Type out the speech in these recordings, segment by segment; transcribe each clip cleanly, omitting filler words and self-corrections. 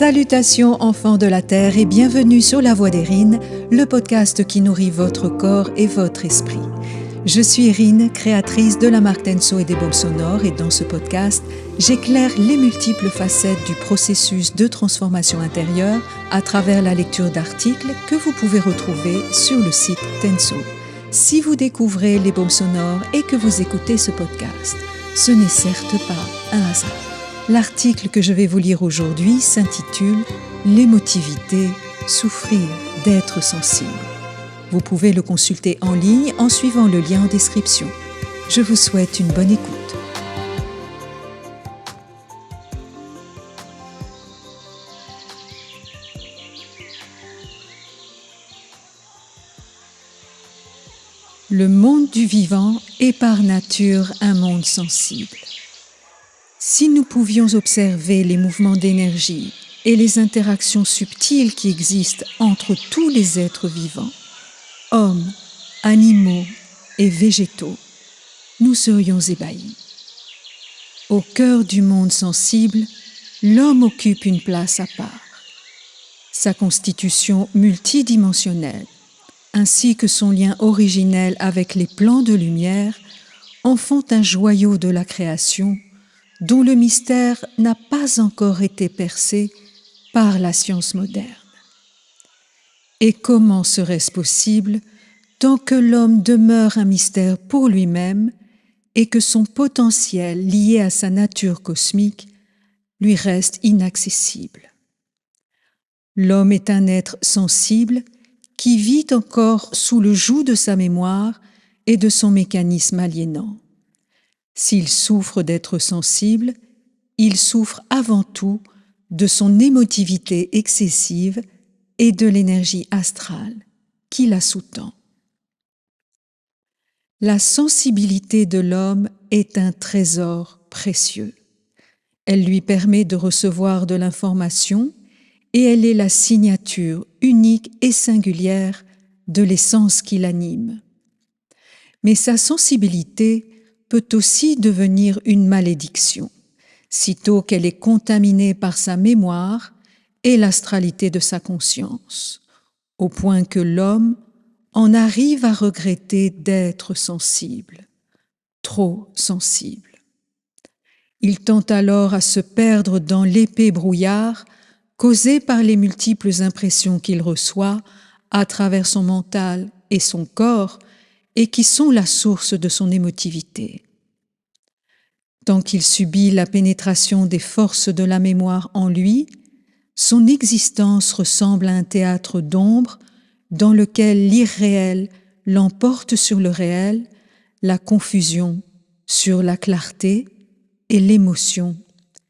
Salutations enfants de la Terre et bienvenue sur La Voix d'Erin, le podcast qui nourrit votre corps et votre esprit. Je suis Erin, créatrice de la marque Tenso et des baumes sonores, et dans ce podcast, j'éclaire les multiples facettes du processus de transformation intérieure à travers la lecture d'articles que vous pouvez retrouver sur le site Tenso. Si vous découvrez les baumes sonores et que vous écoutez ce podcast, ce n'est certes pas un hasard. L'article que je vais vous lire aujourd'hui s'intitule « L'émotivité, souffrir d'être sensible ». Vous pouvez le consulter en ligne en suivant le lien en description. Je vous souhaite une bonne écoute. Le monde du vivant est par nature un monde sensible. Si nous pouvions observer les mouvements d'énergie et les interactions subtiles qui existent entre tous les êtres vivants, hommes, animaux et végétaux, nous serions ébahis. Au cœur du monde sensible, l'homme occupe une place à part. Sa constitution multidimensionnelle, ainsi que son lien originel avec les plans de lumière, en font un joyau de la création dont le mystère n'a pas encore été percé par la science moderne. Et comment serait-ce possible tant que l'homme demeure un mystère pour lui-même et que son potentiel lié à sa nature cosmique lui reste inaccessible? L'homme est un être sensible qui vit encore sous le joug de sa mémoire et de son mécanisme aliénant. S'il souffre d'être sensible, il souffre avant tout de son émotivité excessive et de l'énergie astrale qui la sous-tend. La sensibilité de l'homme est un trésor précieux. Elle lui permet de recevoir de l'information et elle est la signature unique et singulière de l'essence qui l'anime. Mais sa sensibilité peut aussi devenir une malédiction, sitôt qu'elle est contaminée par sa mémoire et l'astralité de sa conscience, au point que l'homme en arrive à regretter d'être sensible, trop sensible. Il tend alors à se perdre dans l'épais brouillard causé par les multiples impressions qu'il reçoit à travers son mental et son corps et qui sont la source de son émotivité. Tant qu'il subit la pénétration des forces de la mémoire en lui, son existence ressemble à un théâtre d'ombre dans lequel l'irréel l'emporte sur le réel, la confusion sur la clarté et l'émotion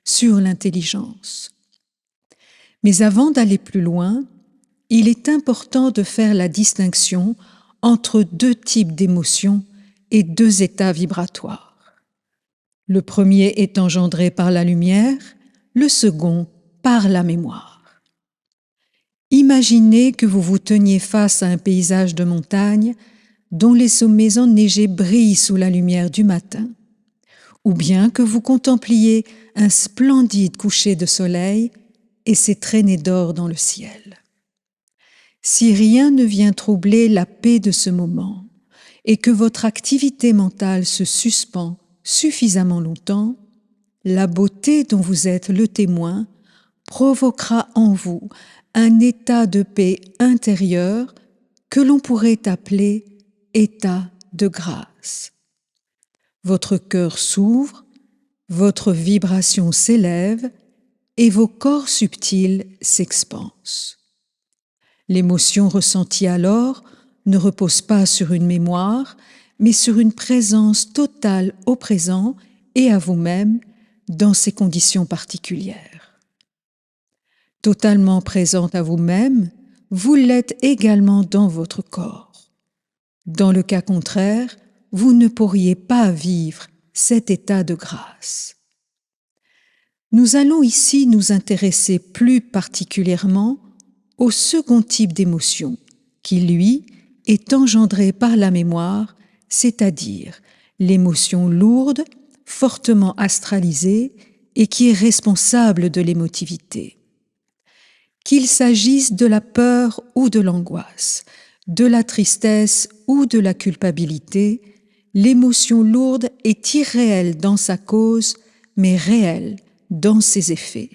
sur l'intelligence. Mais avant d'aller plus loin, il est important de faire la distinction entre deux types d'émotions et deux états vibratoires. Le premier est engendré par la lumière, le second par la mémoire. Imaginez que vous vous teniez face à un paysage de montagne dont les sommets enneigés brillent sous la lumière du matin, ou bien que vous contempliez un splendide coucher de soleil et ses traînées d'or dans le ciel. Si rien ne vient troubler la paix de ce moment et que votre activité mentale se suspend suffisamment longtemps, la beauté dont vous êtes le témoin provoquera en vous un état de paix intérieure que l'on pourrait appeler état de grâce. Votre cœur s'ouvre, votre vibration s'élève et vos corps subtils s'expansent. L'émotion ressentie alors ne repose pas sur une mémoire, mais sur une présence totale au présent et à vous-même dans ces conditions particulières. Totalement présente à vous-même, vous l'êtes également dans votre corps. Dans le cas contraire, vous ne pourriez pas vivre cet état de grâce. Nous allons ici nous intéresser plus particulièrement au second type d'émotion, qui, lui, est engendré par la mémoire, c'est-à-dire l'émotion lourde, fortement astralisée et qui est responsable de l'émotivité. Qu'il s'agisse de la peur ou de l'angoisse, de la tristesse ou de la culpabilité, l'émotion lourde est irréelle dans sa cause, mais réelle dans ses effets.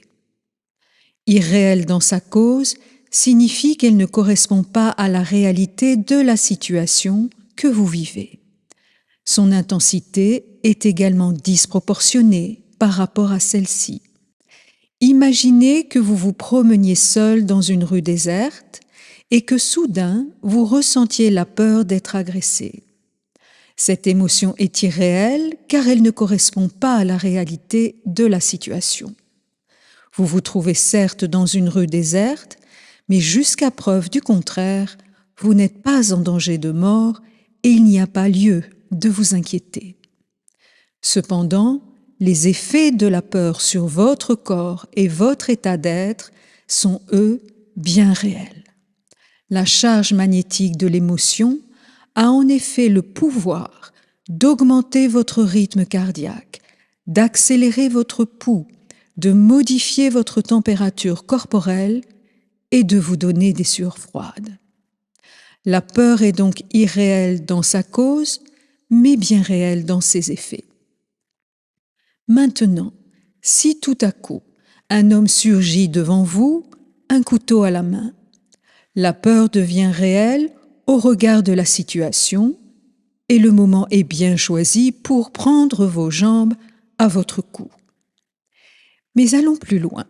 Irréelle dans sa cause signifie qu'elle ne correspond pas à la réalité de la situation que vous vivez. Son intensité est également disproportionnée par rapport à celle-ci. Imaginez que vous vous promeniez seul dans une rue déserte et que soudain vous ressentiez la peur d'être agressé. Cette émotion est irréelle car elle ne correspond pas à la réalité de la situation. Vous vous trouvez certes dans une rue déserte, mais jusqu'à preuve du contraire, vous n'êtes pas en danger de mort et il n'y a pas lieu de vous inquiéter. Cependant, les effets de la peur sur votre corps et votre état d'être sont, eux, bien réels. La charge magnétique de l'émotion a en effet le pouvoir d'augmenter votre rythme cardiaque, d'accélérer votre pouls, de modifier votre température corporelle et de vous donner des sueurs froides. La peur est donc irréelle dans sa cause, mais bien réelle dans ses effets. Maintenant, si tout à coup, un homme surgit devant vous, un couteau à la main, la peur devient réelle au regard de la situation et le moment est bien choisi pour prendre vos jambes à votre cou. Mais allons plus loin.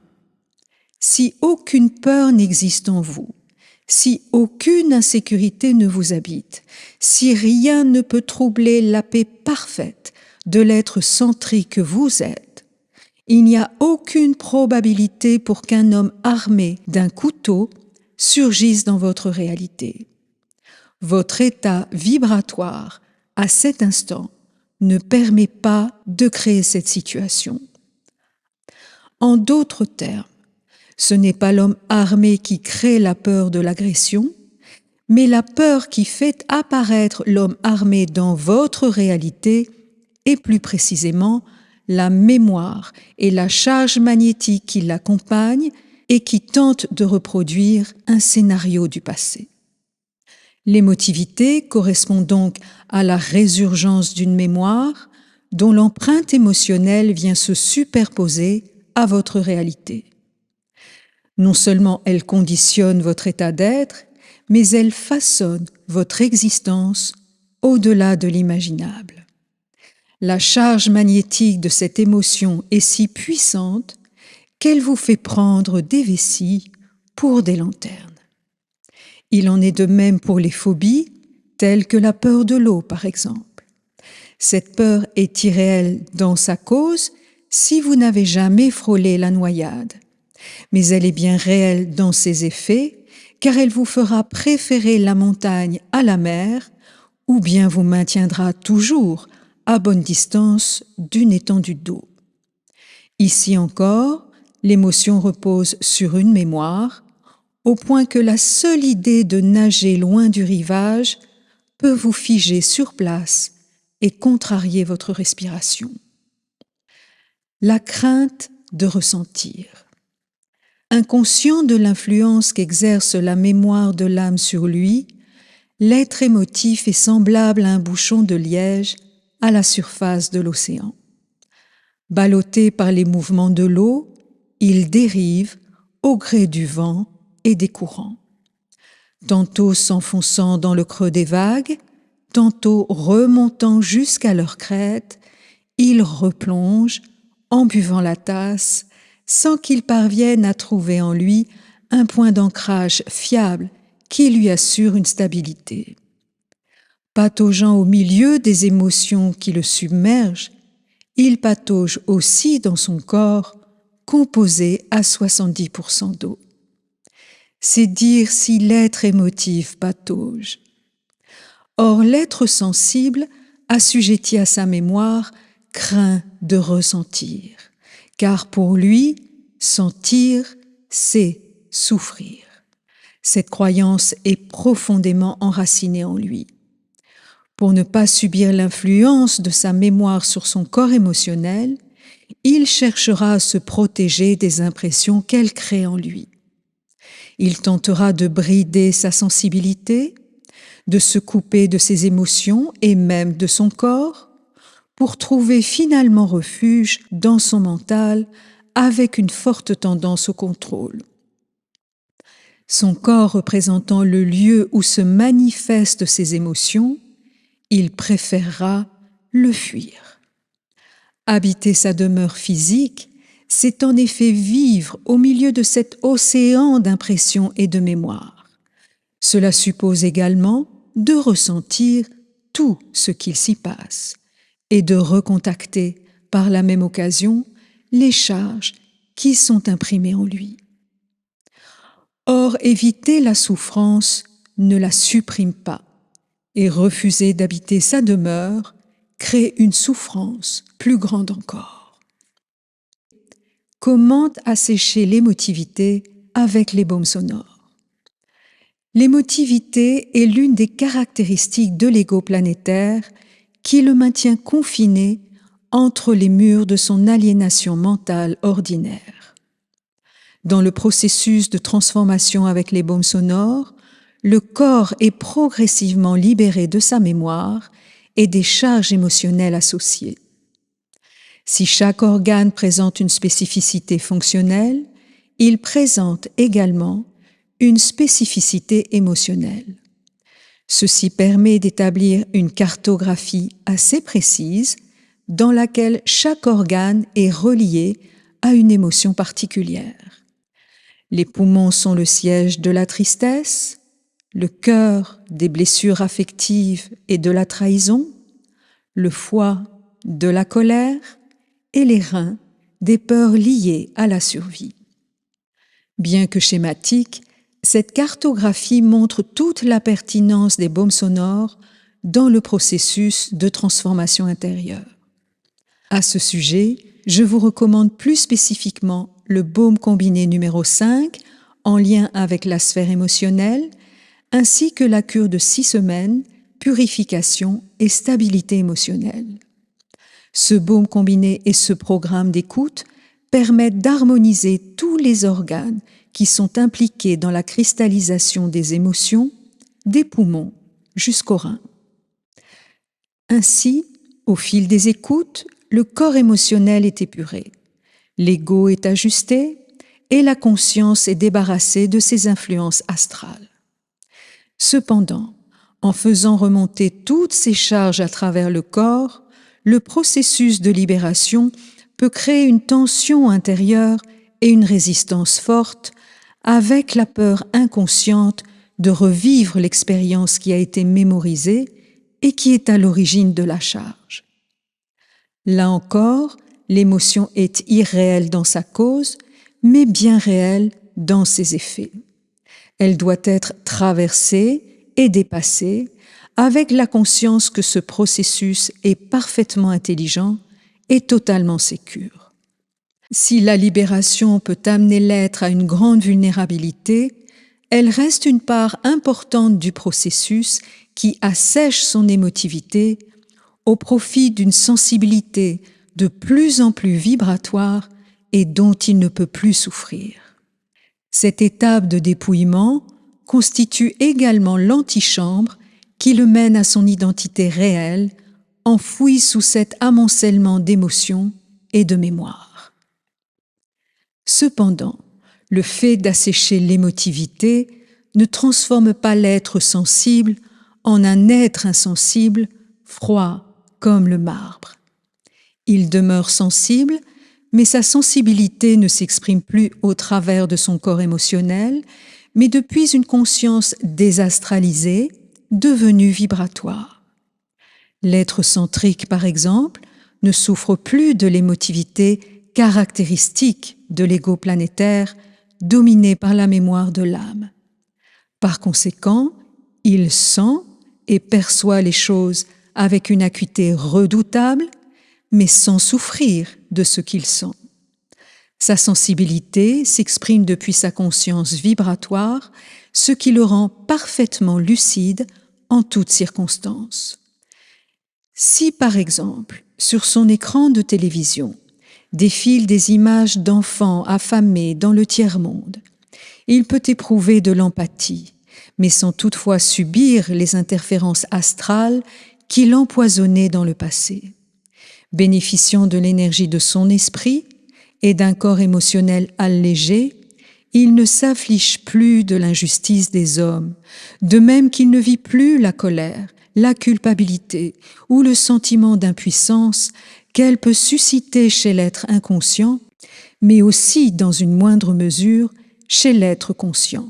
Si aucune peur n'existe en vous, si aucune insécurité ne vous habite, si rien ne peut troubler la paix parfaite de l'être centré que vous êtes, il n'y a aucune probabilité pour qu'un homme armé d'un couteau surgisse dans votre réalité. Votre état vibratoire, à cet instant, ne permet pas de créer cette situation. En d'autres termes, ce n'est pas l'homme armé qui crée la peur de l'agression, mais la peur qui fait apparaître l'homme armé dans votre réalité et plus précisément la mémoire et la charge magnétique qui l'accompagnent et qui tentent de reproduire un scénario du passé. L'émotivité correspond donc à la résurgence d'une mémoire dont l'empreinte émotionnelle vient se superposer à votre réalité. Non seulement elle conditionne votre état d'être, mais elle façonne votre existence au-delà de l'imaginable. La charge magnétique de cette émotion est si puissante qu'elle vous fait prendre des vessies pour des lanternes. Il en est de même pour les phobies, telles que la peur de l'eau par exemple. Cette peur est irréelle dans sa cause si vous n'avez jamais frôlé la noyade, mais elle est bien réelle dans ses effets car elle vous fera préférer la montagne à la mer ou bien vous maintiendra toujours à bonne distance d'une étendue d'eau. Ici encore, l'émotion repose sur une mémoire, au point que la seule idée de nager loin du rivage peut vous figer sur place et contrarier votre respiration. La crainte de ressentir. Inconscient de l'influence qu'exerce la mémoire de l'âme sur lui, l'être émotif est semblable à un bouchon de liège à la surface de l'océan. Ballotté par les mouvements de l'eau, il dérive au gré du vent et des courants. Tantôt s'enfonçant dans le creux des vagues, tantôt remontant jusqu'à leur crête, il replonge en buvant la tasse sans qu'il parvienne à trouver en lui un point d'ancrage fiable qui lui assure une stabilité. Pataugeant au milieu des émotions qui le submergent, il patauge aussi dans son corps, composé à 70% d'eau. C'est dire si l'être émotif patauge. Or, l'être sensible, assujetti à sa mémoire, craint de ressentir, car pour lui, sentir, c'est souffrir. Cette croyance est profondément enracinée en lui. Pour ne pas subir l'influence de sa mémoire sur son corps émotionnel, il cherchera à se protéger des impressions qu'elle crée en lui. Il tentera de brider sa sensibilité, de se couper de ses émotions et même de son corps, pour trouver finalement refuge dans son mental avec une forte tendance au contrôle. Son corps représentant le lieu où se manifestent ses émotions, il préférera le fuir. Habiter sa demeure physique, c'est en effet vivre au milieu de cet océan d'impressions et de mémoires. Cela suppose également de ressentir tout ce qu'il s'y passe et de recontacter par la même occasion les charges qui sont imprimées en lui. Or, éviter la souffrance ne la supprime pas, et refuser d'habiter sa demeure crée une souffrance plus grande encore. Comment assécher l'émotivité avec les baumes sonores? L'émotivité est l'une des caractéristiques de l'ego planétaire qui le maintient confiné entre les murs de son aliénation mentale ordinaire. Dans le processus de transformation avec les baumes sonores, le corps est progressivement libéré de sa mémoire et des charges émotionnelles associées. Si chaque organe présente une spécificité fonctionnelle, il présente également une spécificité émotionnelle. Ceci permet d'établir une cartographie assez précise dans laquelle chaque organe est relié à une émotion particulière. Les poumons sont le siège de la tristesse, le cœur des blessures affectives et de la trahison, le foie de la colère et les reins des peurs liées à la survie. Bien que schématique, cette cartographie montre toute la pertinence des baumes sonores dans le processus de transformation intérieure. À ce sujet, je vous recommande plus spécifiquement le baume combiné numéro 5 en lien avec la sphère émotionnelle, ainsi que la cure de 6 semaines, purification et stabilité émotionnelle. Ce baume combiné et ce programme d'écoute permettent d'harmoniser tous les organes qui sont impliqués dans la cristallisation des émotions, des poumons jusqu'aux reins. Ainsi, au fil des écoutes, le corps émotionnel est épuré, l'ego est ajusté et la conscience est débarrassée de ses influences astrales. Cependant, en faisant remonter toutes ces charges à travers le corps, le processus de libération peut créer une tension intérieure et une résistance forte, avec la peur inconsciente de revivre l'expérience qui a été mémorisée et qui est à l'origine de la charge. Là encore, l'émotion est irréelle dans sa cause, mais bien réelle dans ses effets. Elle doit être traversée et dépassée avec la conscience que ce processus est parfaitement intelligent et totalement sécure. Si la libération peut amener l'être à une grande vulnérabilité, elle reste une part importante du processus qui assèche son émotivité au profit d'une sensibilité de plus en plus vibratoire et dont il ne peut plus souffrir. Cette étape de dépouillement constitue également l'antichambre qui le mène à son identité réelle, enfouie sous cet amoncellement d'émotions et de mémoires. Cependant, le fait d'assécher l'émotivité ne transforme pas l'être sensible en un être insensible, froid comme le marbre. Il demeure sensible, mais sa sensibilité ne s'exprime plus au travers de son corps émotionnel, mais depuis une conscience désastralisée, devenue vibratoire. L'être centrique, par exemple, ne souffre plus de l'émotivité caractéristique de l'ego planétaire, dominé par la mémoire de l'âme. Par conséquent, il sent et perçoit les choses avec une acuité redoutable, mais sans souffrir de ce qu'il sent. Sa sensibilité s'exprime depuis sa conscience vibratoire, ce qui le rend parfaitement lucide en toutes circonstances. Si, par exemple, sur son écran de télévision, défilent des images d'enfants affamés dans le tiers-monde, Il peut éprouver de l'empathie, mais sans toutefois subir les interférences astrales qui l'empoisonnaient dans le passé. Bénéficiant de l'énergie de son esprit et d'un corps émotionnel allégé, il ne s'afflige plus de l'injustice des hommes, de même qu'il ne vit plus la colère, la culpabilité ou le sentiment d'impuissance qu'elle peut susciter chez l'être inconscient, mais aussi, dans une moindre mesure, chez l'être conscient.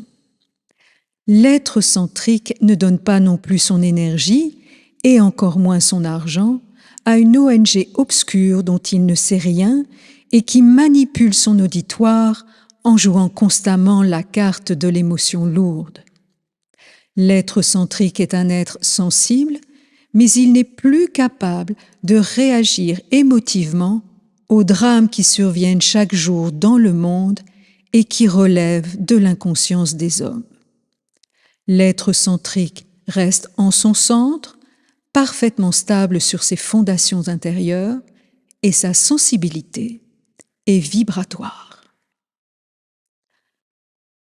L'être centrique ne donne pas non plus son énergie, et encore moins son argent, à une ONG obscure dont il ne sait rien et qui manipule son auditoire en jouant constamment la carte de l'émotion lourde. L'être centrique est un être sensible, mais il n'est plus capable de réagir émotivement aux drames qui surviennent chaque jour dans le monde et qui relèvent de l'inconscience des hommes. L'être centrique reste en son centre, parfaitement stable sur ses fondations intérieures, et sa sensibilité est vibratoire.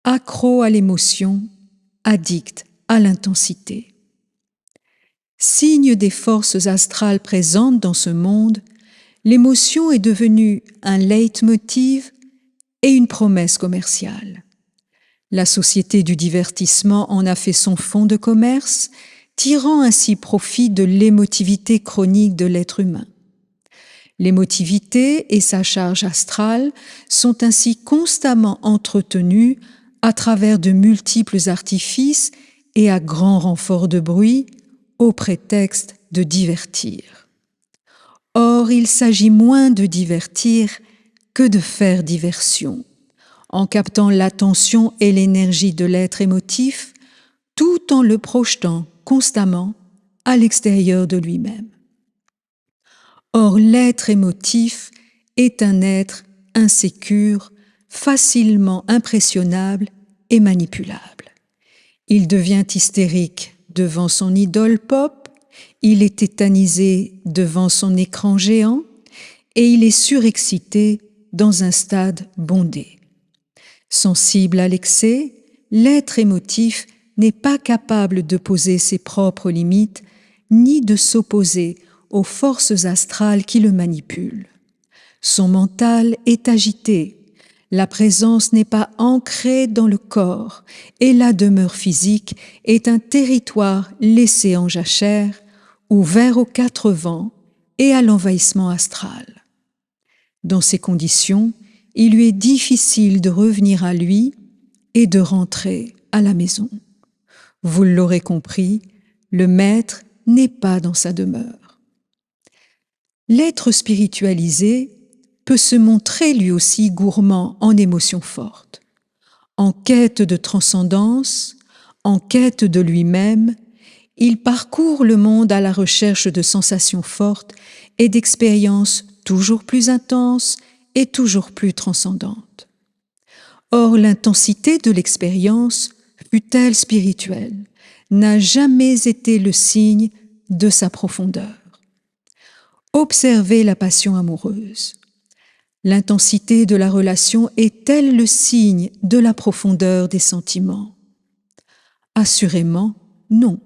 Accro à l'émotion, addict à l'intensité. Signe des forces astrales présentes dans ce monde, l'émotion est devenue un leitmotiv et une promesse commerciale. La société du divertissement en a fait son fonds de commerce, tirant ainsi profit de l'émotivité chronique de l'être humain. L'émotivité et sa charge astrale sont ainsi constamment entretenues à travers de multiples artifices et à grand renfort de bruit, au prétexte de divertir. Or, il s'agit moins de divertir que de faire diversion, en captant l'attention et l'énergie de l'être émotif, tout en le projetant constamment à l'extérieur de lui-même. Or, l'être émotif est un être insécure, facilement impressionnable et manipulable. Il devient hystérique devant son idole pop, il est tétanisé devant son écran géant et il est surexcité dans un stade bondé. Sensible à l'excès, l'être émotif n'est pas capable de poser ses propres limites ni de s'opposer aux forces astrales qui le manipulent. Son mental est agité, la présence n'est pas ancrée dans le corps et la demeure physique est un territoire laissé en jachère, ouvert aux quatre vents et à l'envahissement astral. Dans ces conditions, il lui est difficile de revenir à lui et de rentrer à la maison. Vous l'aurez compris, le maître n'est pas dans sa demeure. L'être spiritualisé peut se montrer lui aussi gourmand en émotions fortes. En quête de transcendance, en quête de lui-même, il parcourt le monde à la recherche de sensations fortes et d'expériences toujours plus intenses et toujours plus transcendantes. Or, l'intensité de l'expérience, fût-elle spirituelle, n'a jamais été le signe de sa profondeur. Observez la passion amoureuse. L'intensité de la relation est-elle le signe de la profondeur des sentiments? Assurément, non.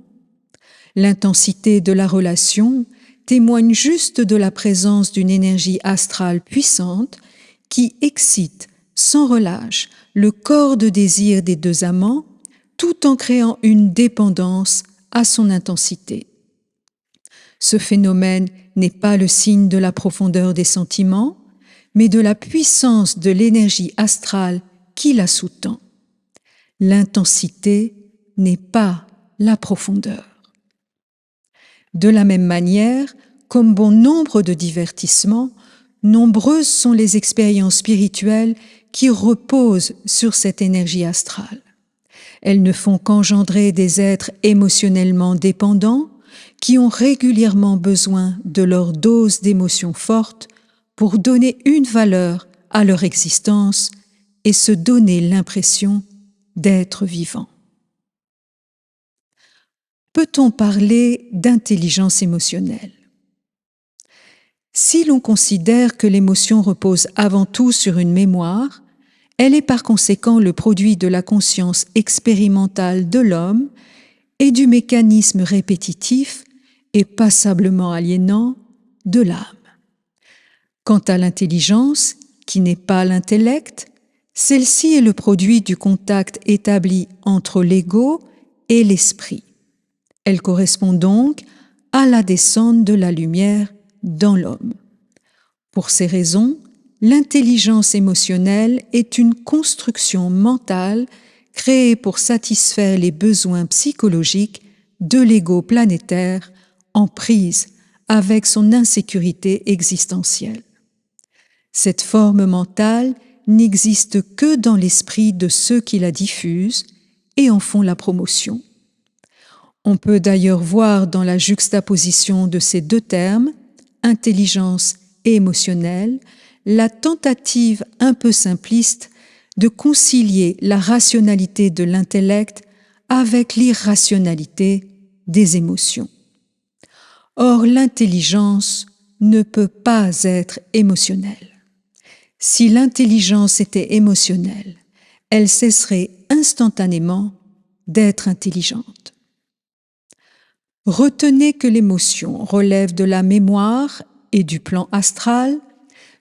L'intensité de la relation témoigne juste de la présence d'une énergie astrale puissante qui excite sans relâche le corps de désir des deux amants tout en créant une dépendance à son intensité. Ce phénomène n'est pas le signe de la profondeur des sentiments, mais de la puissance de l'énergie astrale qui la sous-tend. L'intensité n'est pas la profondeur. De la même manière, comme bon nombre de divertissements, nombreuses sont les expériences spirituelles qui reposent sur cette énergie astrale. Elles ne font qu'engendrer des êtres émotionnellement dépendants qui ont régulièrement besoin de leur dose d'émotions fortes pour donner une valeur à leur existence et se donner l'impression d'être vivant. Peut-on parler d'intelligence émotionnelle? Si l'on considère que l'émotion repose avant tout sur une mémoire, Elle est par conséquent le produit de la conscience expérimentale de l'homme et du mécanisme répétitif et passablement aliénant de l'âme. Quant à l'intelligence, qui n'est pas l'intellect, celle-ci est le produit du contact établi entre l'ego et l'esprit. Elle correspond donc à la descente de la lumière dans l'homme. Pour ces raisons, l'intelligence émotionnelle est une construction mentale créée pour satisfaire les besoins psychologiques de l'ego planétaire en prise avec son insécurité existentielle. Cette forme mentale n'existe que dans l'esprit de ceux qui la diffusent et en font la promotion. On peut d'ailleurs voir dans la juxtaposition de ces deux termes, intelligence et émotionnelle, la tentative un peu simpliste de concilier la rationalité de l'intellect avec l'irrationalité des émotions. Or, l'intelligence ne peut pas être émotionnelle. Si l'intelligence était émotionnelle, elle cesserait instantanément d'être intelligente. Retenez que l'émotion relève de la mémoire et du plan astral,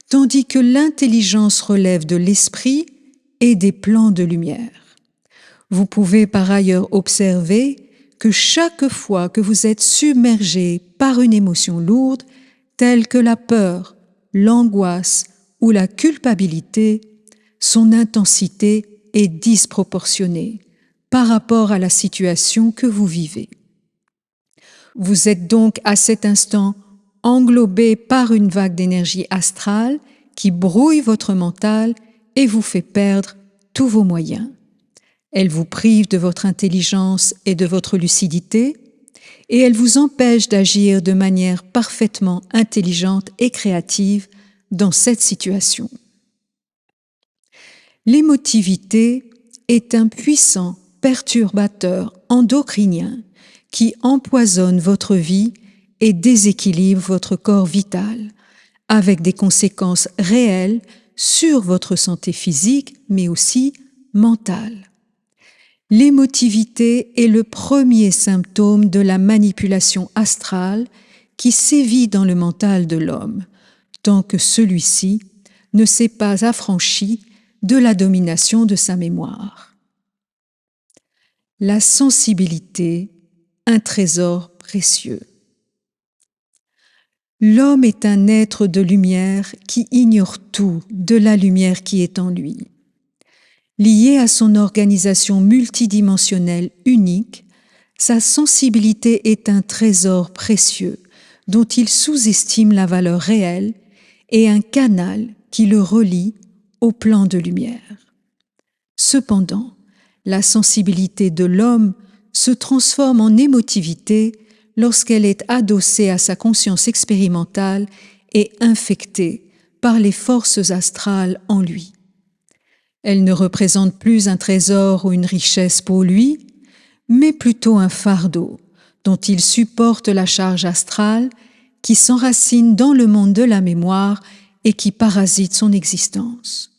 tandis que l'intelligence relève de l'esprit et des plans de lumière. Vous pouvez par ailleurs observer que chaque fois que vous êtes submergé par une émotion lourde, telle que la peur, l'angoisse ou la culpabilité, son intensité est disproportionnée par rapport à la situation que vous vivez. Vous êtes donc à cet instant englobé par une vague d'énergie astrale qui brouille votre mental et vous fait perdre tous vos moyens. Elle vous prive de votre intelligence et de votre lucidité, et elle vous empêche d'agir de manière parfaitement intelligente et créative dans cette situation. L'émotivité est un puissant perturbateur endocrinien qui empoisonne votre vie et déséquilibre votre corps vital, avec des conséquences réelles sur votre santé physique, mais aussi mentale. L'émotivité est le premier symptôme de la manipulation astrale qui sévit dans le mental de l'homme, tant que celui-ci ne s'est pas affranchi de la domination de sa mémoire. La sensibilité, un trésor précieux. L'homme est un être de lumière qui ignore tout de la lumière qui est en lui. Lié à son organisation multidimensionnelle unique, sa sensibilité est un trésor précieux dont il sous-estime la valeur réelle et un canal qui le relie au plan de lumière. Cependant, la sensibilité de l'homme se transforme en émotivité lorsqu'elle est adossée à sa conscience expérimentale et infectée par les forces astrales en lui. Elle ne représente plus un trésor ou une richesse pour lui, mais plutôt un fardeau dont il supporte la charge astrale qui s'enracine dans le monde de la mémoire et qui parasite son existence.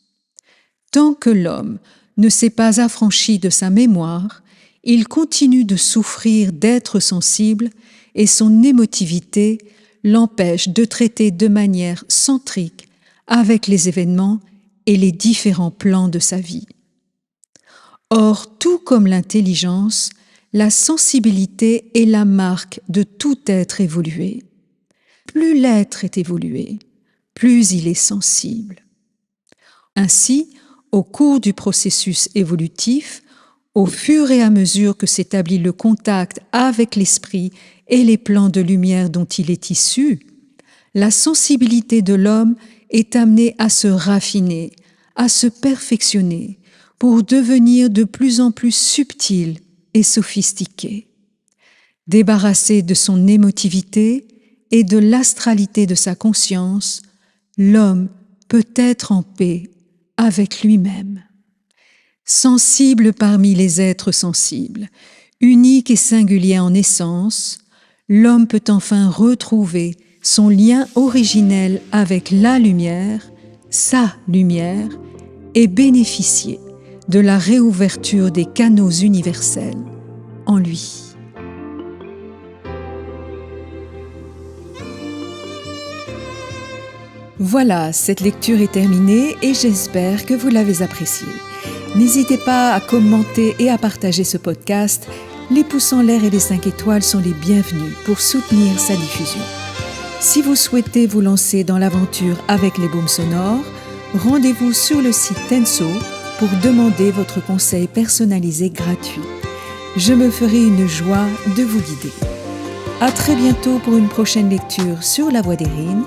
Tant que l'homme ne s'est pas affranchi de sa mémoire, il continue de souffrir d'être sensible et son émotivité l'empêche de traiter de manière centrique avec les événements et les différents plans de sa vie. Or, tout comme l'intelligence, la sensibilité est la marque de tout être évolué. Plus l'être est évolué, plus il est sensible. Ainsi, au cours du processus évolutif, au fur et à mesure que s'établit le contact avec l'esprit et les plans de lumière dont il est issu, la sensibilité de l'homme est amenée à se raffiner, à se perfectionner, pour devenir de plus en plus subtil et sophistiqué. Débarrassé de son émotivité et de l'astralité de sa conscience, l'homme peut être en paix avec lui-même. Sensible parmi les êtres sensibles, unique et singulier en essence, l'homme peut enfin retrouver son lien originel avec la lumière, sa lumière, et bénéficier de la réouverture des canaux universels en lui. Voilà, cette lecture est terminée et j'espère que vous l'avez appréciée. N'hésitez pas à commenter et à partager ce podcast. Les pouces en l'air et les 5 étoiles sont les bienvenus pour soutenir sa diffusion. Si vous souhaitez vous lancer dans l'aventure avec les baumes sonores, rendez-vous sur le site Tenso pour demander votre conseil personnalisé gratuit. Je me ferai une joie de vous guider. À très bientôt pour une prochaine lecture sur La Voix d'Erin.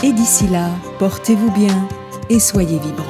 Et d'ici là, portez-vous bien et soyez vibrants.